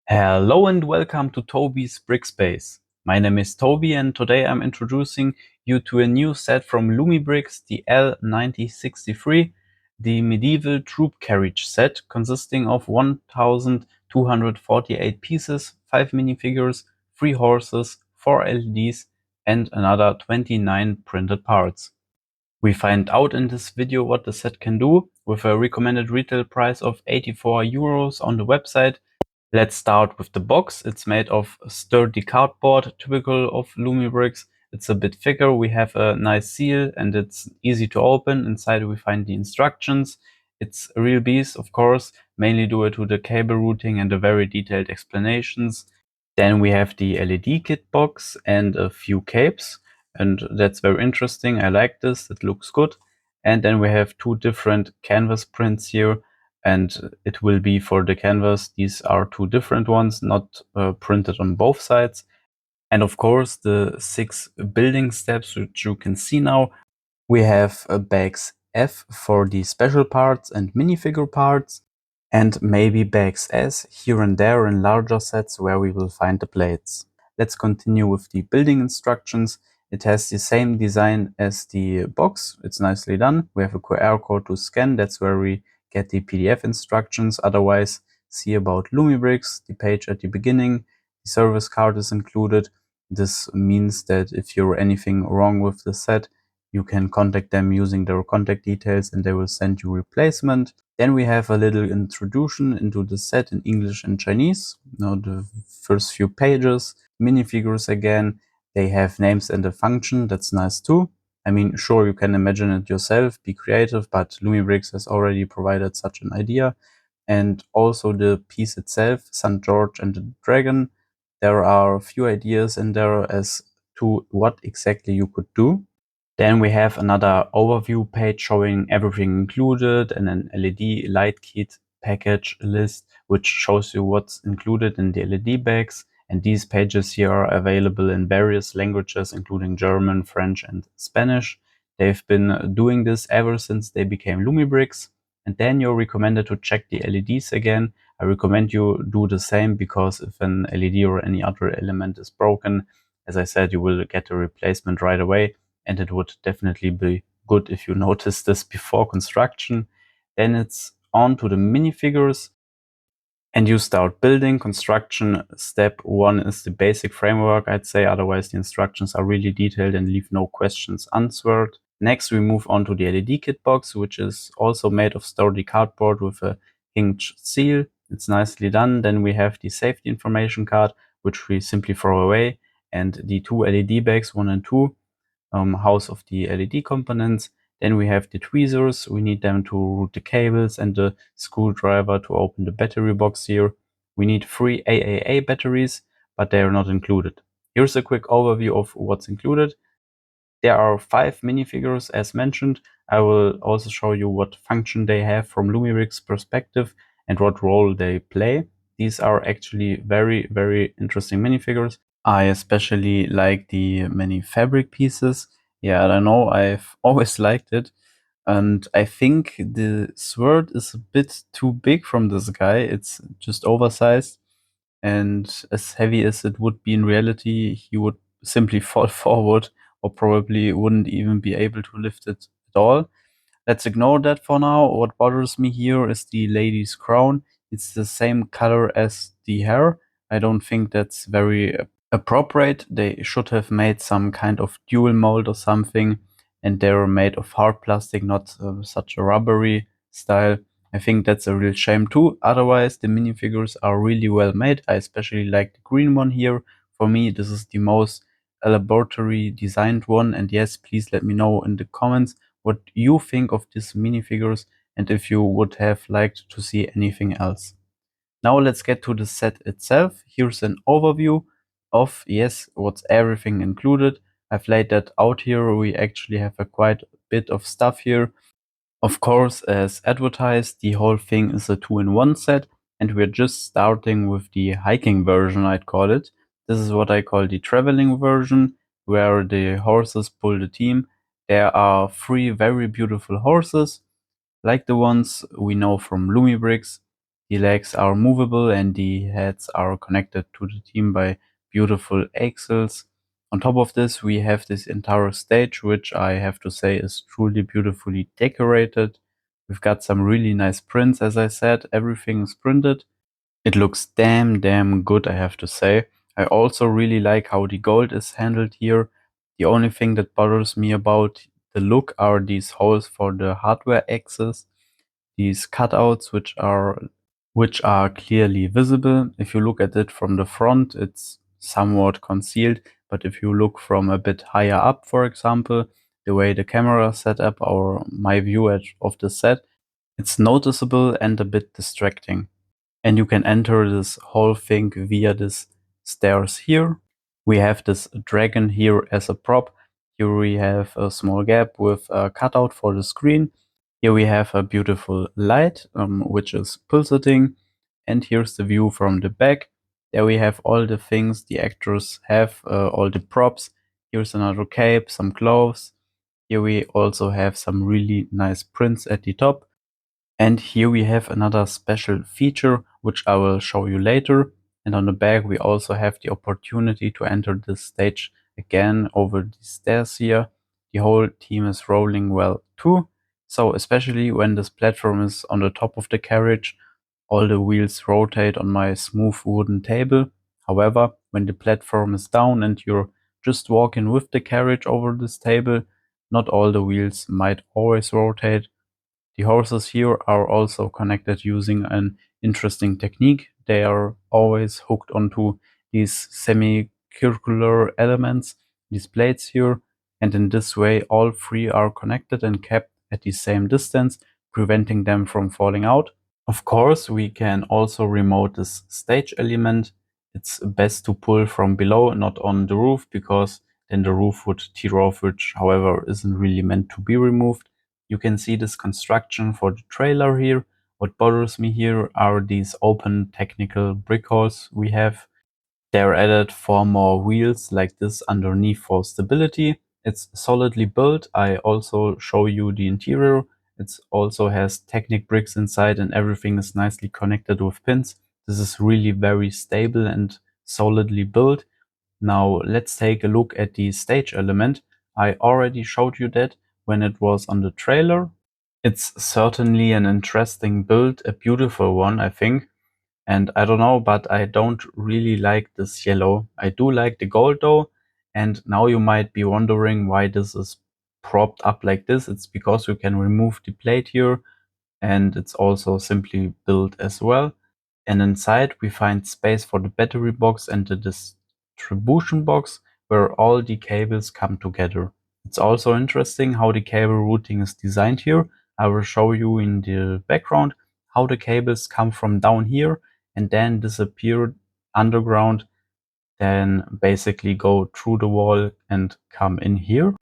Hello and welcome to Tobi's Brick Space. My name is Tobi and today I'm introducing you to a new set from Lumibricks, the L9063, the medieval Troupe Carriage set consisting of 1248 pieces, 5 minifigures, 3 horses, 4 LEDs and another 29 printed parts. We find out in this video what the set can do with a recommended retail price of 84 euros on the website. Let's start with the box. It's made of sturdy cardboard, typical of Lumibricks. It's a bit thicker. We have a nice seal and it's easy to open. Inside we find the instructions. It's a real beast, of course, mainly due to the cable routing and the very detailed explanations. Then we have the LED kit box and a few capes, and that's very interesting. I like this. It looks good. And then we have two different canvas prints here, and it will be for the canvas. These are two different ones, not printed on both sides. And of course, the 6 building steps, which you can see now. We have bags F for the special parts and minifigure parts, and maybe bags S here and there in larger sets where we will find the plates. Let's continue with the building instructions. It has the same design as the box. It's nicely done. We have a QR code to scan. That's where we get the PDF instructions. Otherwise, see about Lumibricks, the page at the beginning. The service card is included. This means that if you're anything wrong with the set, you can contact them using their contact details and they will send you replacement. Then we have a little introduction into the set in English and Chinese. Now the first few pages, minifigures again, they have names and a function. That's nice too. I mean, sure, you can imagine it yourself, be creative, but Lumibricks has already provided such an idea. And also the piece itself, St. George and the Dragon. There are a few ideas in there as to what exactly you could do. Then we have another overview page showing everything included and an LED light kit package list, which shows you what's included in the LED bags. And these pages here are available in various languages, including German, French, and Spanish. They've been doing this ever since they became Lumibricks. And then you're recommended to check the LEDs again. I recommend you do the same because if an LED or any other element is broken, as I said, you will get a replacement right away. And it would definitely be good if you notice this before construction. Then it's on to the minifigures and you start building. Construction step 1 is the basic framework, I'd say. Otherwise, the instructions are really detailed and leave no questions answered. Next, we move on to the LED kit box, which is also made of sturdy cardboard with a hinged seal. It's nicely done. Then we have the safety information card, which we simply throw away, and the 2 LED bags, 1 and 2. House of the LED components. Then we have the tweezers. We need them to route the cables and the screwdriver to open the battery box here. We need 3 AAA batteries, but they are not included. Here's a quick overview of what's included. There are 5 minifigures as mentioned. I will also show you what function they have from Lumibricks' perspective and what role they play. These are actually very, very interesting minifigures. I especially like the many fabric pieces. Yeah, I don't know, I've always liked it. And I think the sword is a bit too big from this guy. It's just oversized. And as heavy as it would be in reality, he would simply fall forward or probably wouldn't even be able to lift it at all. Let's ignore that for now. What bothers me here is the lady's crown. It's the same color as the hair. I don't think that's very appropriate. They should have made some kind of dual mold or something, and they were made of hard plastic, not such a rubbery style. I think that's a real shame too. Otherwise, the minifigures are really well made. I especially like the green one here. For me, this is the most elaborately designed one. And yes, please let me know in the comments what you think of these minifigures and if you would have liked to see anything else. Now let's get to the set itself. Here's an overview of, yes, what's everything included. I've laid that out here. We actually have a quite bit of stuff here. Of course, as advertised, the whole thing is a 2-in-1 set, and we're just starting with the hiking version, I'd call it. This is what I call the traveling version, where the horses pull the team. There are 3 very beautiful horses, like the ones we know from Lumibricks. The legs are movable and the heads are connected to the team by beautiful axles. On top of this, we have this entire stage, which I have to say is truly beautifully decorated. We've got some really nice prints, as I said, everything is printed. It looks damn good, I have to say. I also really like how the gold is handled here. The only thing that bothers me about the look are these holes for the hardware axis, these cutouts which are clearly visible. If you look at it from the front, it's somewhat concealed, but if you look from a bit higher up, for example, the way the camera is set up or my view of the set, it's noticeable and a bit distracting. And you can enter this whole thing via this stairs here. We have this dragon here as a prop. Here we have a small gap with a cutout for the screen. Here we have a beautiful light, which is pulsating. And here's the view from the back. There we have all the things the actors have, all the props. Here's another cape, some gloves. Here we also have some really nice prints at the top. And here we have another special feature, which I will show you later. And on the back, we also have the opportunity to enter this stage again over the stairs here. The whole team is rolling well too. So especially when this platform is on the top of the carriage, all the wheels rotate on my smooth wooden table. However, when the platform is down and you're just walking with the carriage over this table, not all the wheels might always rotate. The horses here are also connected using an interesting technique. They are always hooked onto these semicircular elements, these plates here, and in this way all three are connected and kept at the same distance, preventing them from falling out. Of course, we can also remote this stage element. It's best to pull from below, not on the roof, because then the roof would tear off, which however isn't really meant to be removed. You can see this construction for the trailer here. What bothers me here are these open technical brick holes we have. They're added 4 more wheels like this underneath for stability. It's solidly built. I also show you the interior. It also has Technic bricks inside and everything is nicely connected with pins. This is really very stable and solidly built. Now let's take a look at the stage element. I already showed you that when it was on the trailer. It's certainly an interesting build, a beautiful one, I think. And I don't know, but I don't really like this yellow. I do like the gold though. And now you might be wondering why this is propped up like this. It's because you can remove the plate here and it's also simply built as well. And inside we find space for the battery box and the distribution box where all the cables come together. It's also interesting how the cable routing is designed here. I will show you in the background how the cables come from down here and then disappear underground, then basically go through the wall and come in here.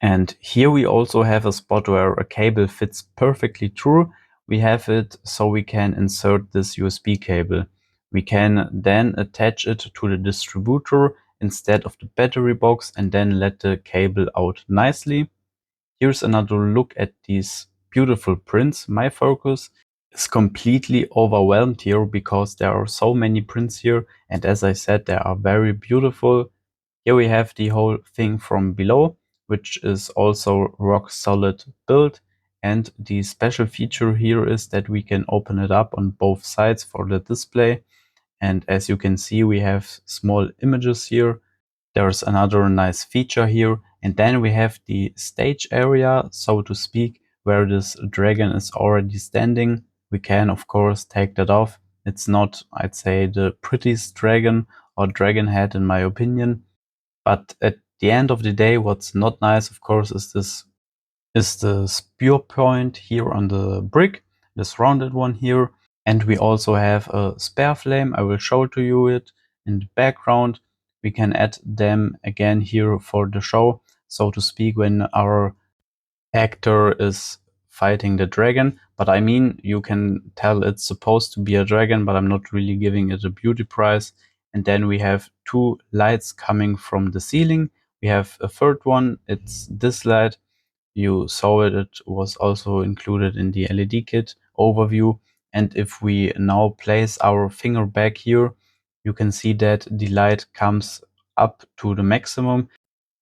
And here we also have a spot where a cable fits perfectly through. We have it so we can insert this USB cable. We can then attach it to the distributor instead of the battery box and then let the cable out nicely. Here's another look at these beautiful prints. My focus is completely overwhelmed here because there are so many prints here, and as I said, they are very beautiful. Here we have the whole thing from below, which is also rock solid built. And the special feature here is that we can open it up on both sides for the display. And as you can see, we have small images here. There's another nice feature here. And then we have the stage area, so to speak, where this dragon is already standing. We can, of course, take that off. It's not, I'd say, the prettiest dragon or dragon head in my opinion. But at the end of the day, what's not nice, of course, is the spear point here on the brick, this rounded one here. And we also have a spare flame. I will show to you it in the background. We can add them again here for the show, so to speak, when our actor is fighting the dragon. But I mean, you can tell it's supposed to be a dragon, but I'm not really giving it a beauty prize. And then we have 2 lights coming from the ceiling. We have a third one. It's this light. You saw it. It was also included in the LED kit overview. And if we now place our finger back here, you can see that the light comes up to the maximum.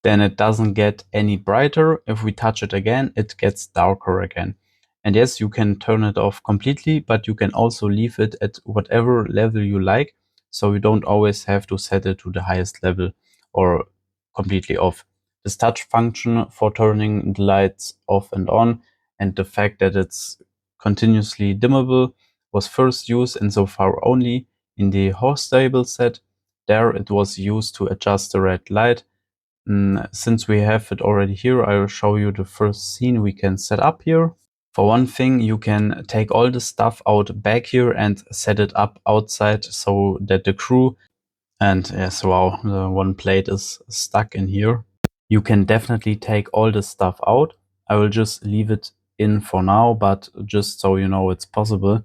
Then it doesn't get any brighter. If we touch it again, it gets darker again. And yes, you can turn it off completely, but you can also leave it at whatever level you like. So you don't always have to set it to the highest level or completely off. This touch function for turning the lights off and on, and the fact that it's continuously dimmable, was first used and so far only in the horse stable set. There it was used to adjust the red light. Since we have it already here, I will show you the first scene we can set up here. For one thing, you can take all the stuff out back here and set it up outside so that the crew, and yes, wow, the one plate is stuck in here. You can definitely take all the stuff out. I will just leave it in for now, but just so you know it's possible.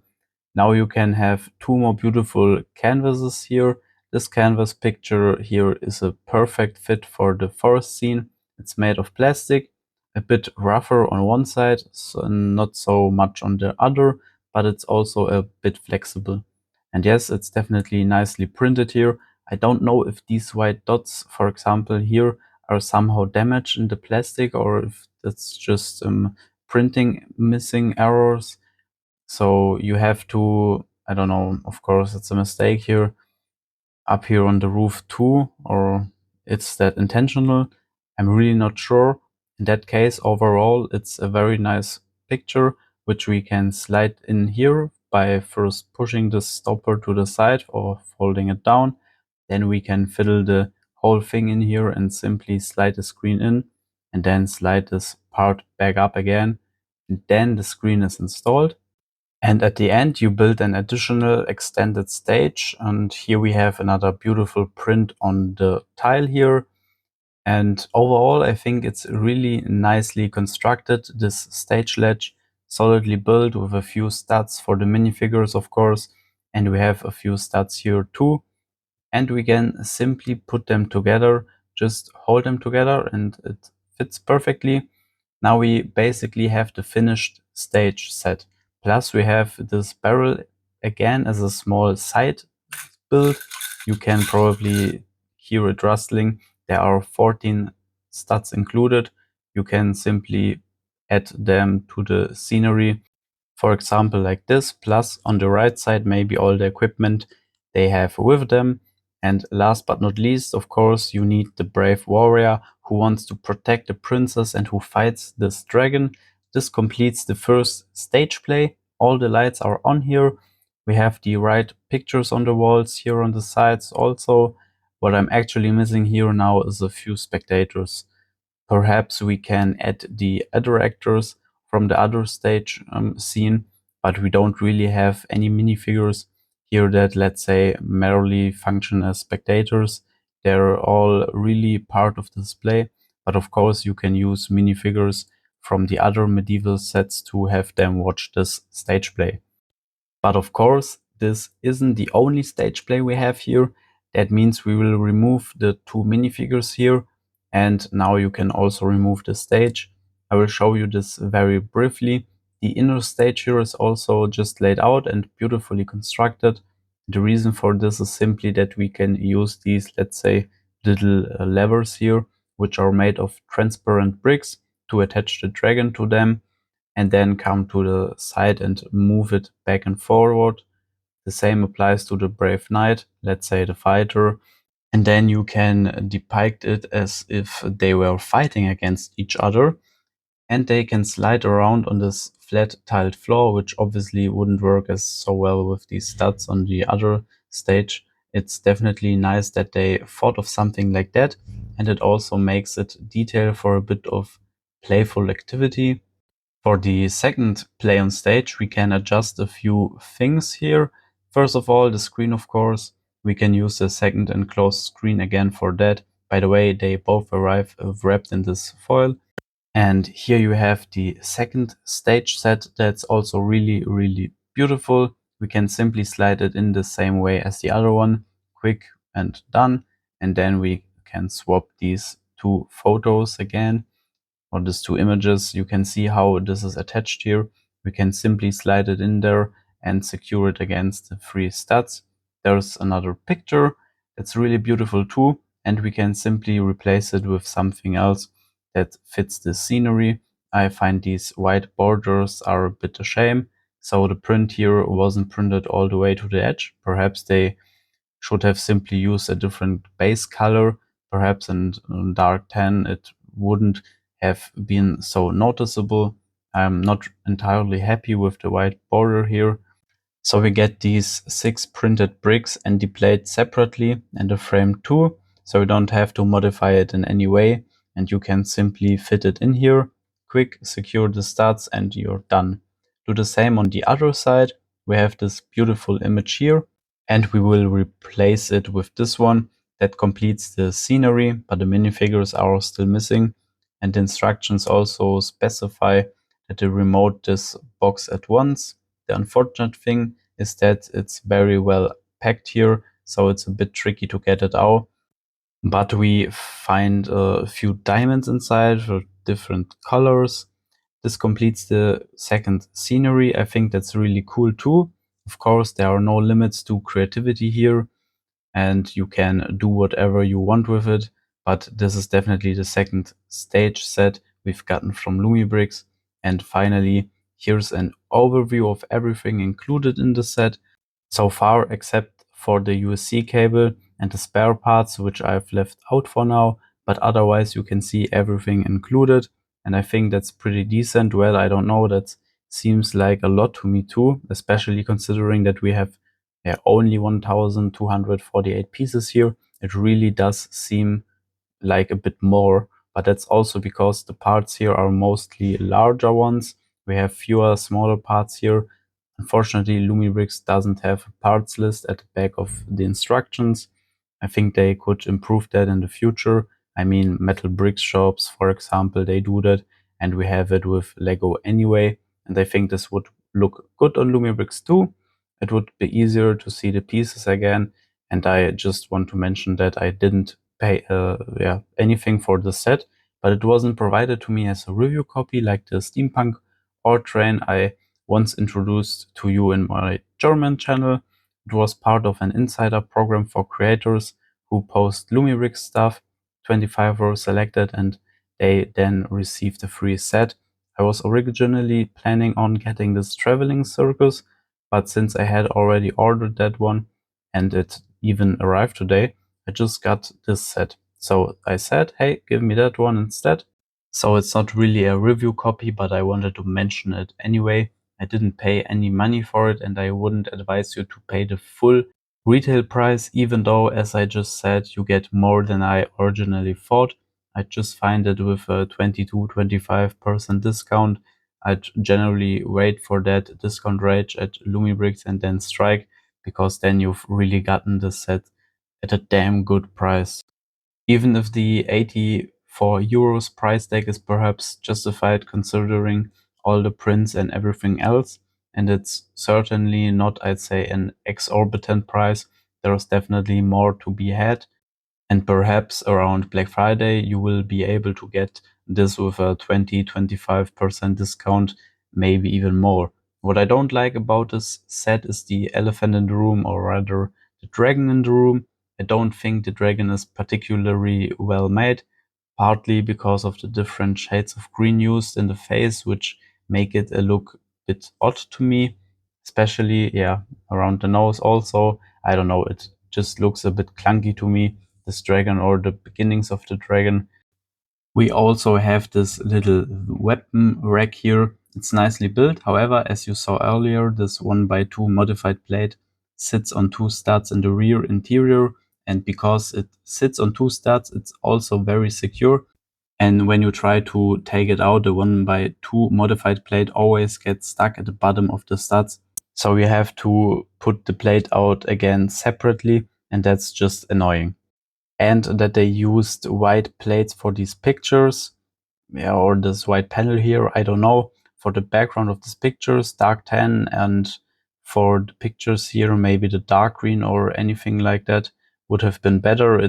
Now you can have two more beautiful canvases here. This canvas picture here is a perfect fit for the forest scene. It's made of plastic, a bit rougher on one side, so not so much on the other, but it's also a bit flexible. And yes, it's definitely nicely printed here. I don't know if these white dots, for example, here are somehow damaged in the plastic or if it's just printing missing errors. So you have to, I don't know, of course it's a mistake here, up here on the roof too, or it's that intentional. I'm really not sure. In that case, overall, it's a very nice picture, which we can slide in here by first pushing the stopper to the side or folding it down. Then we can fiddle the whole thing in here and simply slide the screen in and then slide this part back up again. And then the screen is installed. And at the end, you build an additional extended stage. And here we have another beautiful print on the tile here. And overall, I think it's really nicely constructed, this stage ledge, solidly built with a few studs for the minifigures, of course. And we have a few studs here too. And we can simply put them together, just hold them together and it fits perfectly. Now we basically have the finished stage set. Plus we have this barrel again as a small side build. You can probably hear it rustling. There are 14 studs included. You can simply add them to the scenery. For example, like this, plus on the right side, maybe all the equipment they have with them. And last but not least, of course, you need the brave warrior who wants to protect the princess and who fights this dragon. This completes the first stage play. All the lights are on here. We have the right pictures on the walls here on the sides also. What I'm actually missing here now is a few spectators. Perhaps we can add the other actors from the other stage scene, but we don't really have any minifigures here that, let's say, merely function as spectators. They're all really part of the display, but of course you can use minifigures from the other medieval sets to have them watch this stage play. But of course, this isn't the only stage play we have here. That means we will remove the two minifigures here. And now you can also remove the stage. I will show you this very briefly. The inner stage here is also just laid out and beautifully constructed. The reason for this is simply that we can use these, let's say, little levers here, which are made of transparent bricks to attach the dragon to them and then come to the side and move it back and forward. The same applies to the brave knight, let's say the fighter. And then you can depict it as if they were fighting against each other. And they can slide around on this flat tiled floor, which obviously wouldn't work as so well with these studs on the other stage. It's definitely nice that they thought of something like that. And it also makes it detail for a bit of playful activity. For the second play on stage, we can adjust a few things here. First of all, the screen, of course. We can use the second and closed screen again for that. By the way, they both arrive wrapped in this foil. And here you have the second stage set that's also really, really beautiful. We can simply slide it in the same way as the other one. Quick and done. And then we can swap these two photos again. Or these two images, you can see how this is attached here. We can simply slide it in there and secure it against the 3 studs. There's another picture that's really beautiful too, and we can simply replace it with something else that fits the scenery. I find these white borders are a bit a shame, so the print here wasn't printed all the way to the edge. Perhaps they should have simply used a different base color. Perhaps in dark tan it wouldn't have been so noticeable. I'm not entirely happy with the white border here. So we get these 6 printed bricks and the plate separately and the frame too. So you don't have to modify it in any way, and you can simply fit it in here, quick, secure the studs, and you're done. Do the same on the other side. We have this beautiful image here, and we will replace it with this one that completes the scenery, but the minifigures are still missing. And the instructions also specify that you remote this box at once. The unfortunate thing is that it's very well packed here, so it's a bit tricky to get it out. But we find a few diamonds inside with different colors. This completes the second scenery. I think that's really cool too. Of course, there are no limits to creativity here, and you can do whatever you want with it. But this is definitely the second stage set we've gotten from Lumibricks. And finally, here's an overview of everything included in the set so far, except for the USB-C cable and the spare parts, which I've left out for now. But otherwise, you can see everything included. And I think that's pretty decent. Well, I don't know. That seems like a lot to me too, especially considering that we have only 1,248 pieces here. It really does seem like a bit more, but that's also because the parts here are mostly larger ones. We have fewer smaller parts here. Unfortunately, Lumibricks doesn't have a parts list at the back of the instructions. I think they could improve that in the future. I mean, metal bricks shops, for example, they do that, and we have it with Lego anyway. And I think this would look good on Lumibricks too. It would be easier to see the pieces again. And I just want to mention that I didn't pay anything for the set, but it wasn't provided to me as a review copy like the steampunk or train I once introduced to you in my German channel. It was part of an insider program for creators who post Lumibricks stuff. 25 were selected and they then received a free set. I was originally planning on getting this traveling circus, but since I had already ordered that one and it even arrived today, I just got this set. So I said, hey, give me that one instead. So it's not really a review copy, but I wanted to mention it anyway. I didn't pay any money for it, and I wouldn't advise you to pay the full retail price, even though, as I just said, you get more than I originally thought. I just find that with a 20–25% discount, I'd generally wait for that discount rate at Lumibricks and then strike, because then you've really gotten the set at a damn good price. Even if the 84 euros price tag is perhaps justified considering all the prints and everything else, and it's certainly not, I'd say, an exorbitant price, there's definitely more to be had. And perhaps around Black Friday, you will be able to get this with a 20–25% discount, maybe even more. What I don't like about this set is the elephant in the room, or rather the dragon in the room. I don't think the dragon is particularly well made, partly because of the different shades of green used in the face, which make it look a bit odd to me, especially around the nose also. I don't know, it just looks a bit clunky to me, this dragon or the beginnings of the dragon. We also have this little weapon rack here. It's nicely built. However, as you saw earlier, this 1x2 modified plate sits on 2 studs in the rear interior. And because it sits on 2 studs, it's also very secure. And when you try to take it out, the 1x2 modified plate always gets stuck at the bottom of the studs. So you have to put the plate out again separately, and that's just annoying. And that they used white plates for these pictures, or this white panel here, I don't know, for the background of these pictures, dark tan, and for the pictures here, maybe the dark green or anything like that would have been better.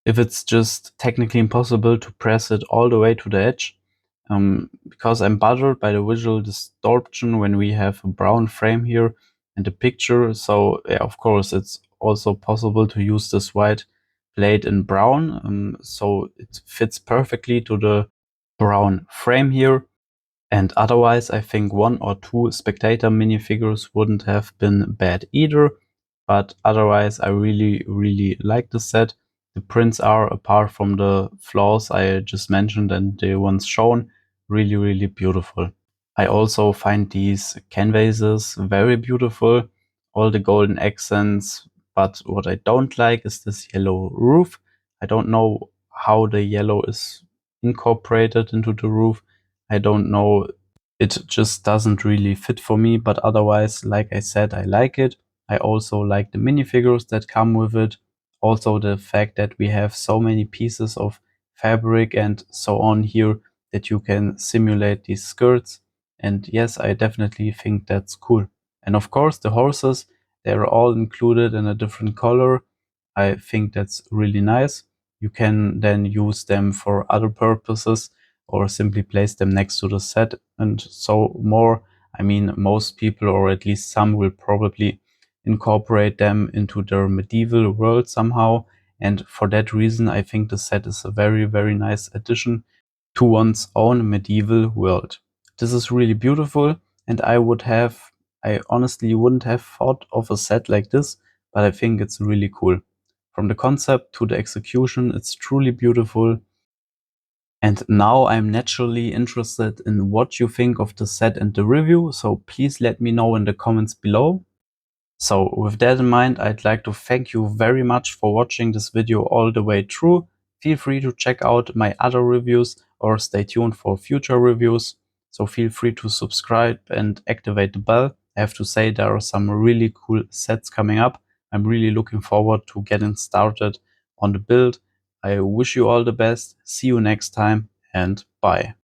If it's just technically impossible to press it all the way to the edge, because I'm bothered by the visual distortion when we have a brown frame here and the picture. So yeah, of course, it's also possible to use this white plate in brown. So it fits perfectly to the brown frame here. And otherwise, I think 1 or 2 spectator minifigures wouldn't have been bad either. But otherwise, I really like the set. The prints are, apart from the flaws I just mentioned and the ones shown, really beautiful. I also find these canvases very beautiful, all the golden accents, but what I don't like is this yellow roof. I don't know how the yellow is incorporated into the roof. I don't know, it just doesn't really fit for me, but otherwise, like I said, I like it. I also like the minifigures that come with it. Also the fact that we have so many pieces of fabric and so on here that you can simulate these skirts. And yes, I definitely think that's cool. And of course, the horses, they're all included in a different color. I think that's really nice. You can then use them for other purposes or simply place them next to the set and so more. I mean, most people, or at least some, will probably incorporate them into their medieval world somehow. And for that reason, I think the set is a very nice addition to one's own medieval world. This is really beautiful, and I honestly wouldn't have thought of a set like this, but I think it's really cool. From the concept to the execution, it's truly beautiful. And now I'm naturally interested in what you think of the set and the review, so please let me know in the comments below. So with that in mind, I'd like to thank you very much for watching this video all the way through. Feel free to check out my other reviews or stay tuned for future reviews. So feel free to subscribe and activate the bell. I have to say there are some really cool sets coming up. I'm really looking forward to getting started on the build. I wish you all the best. See you next time and bye.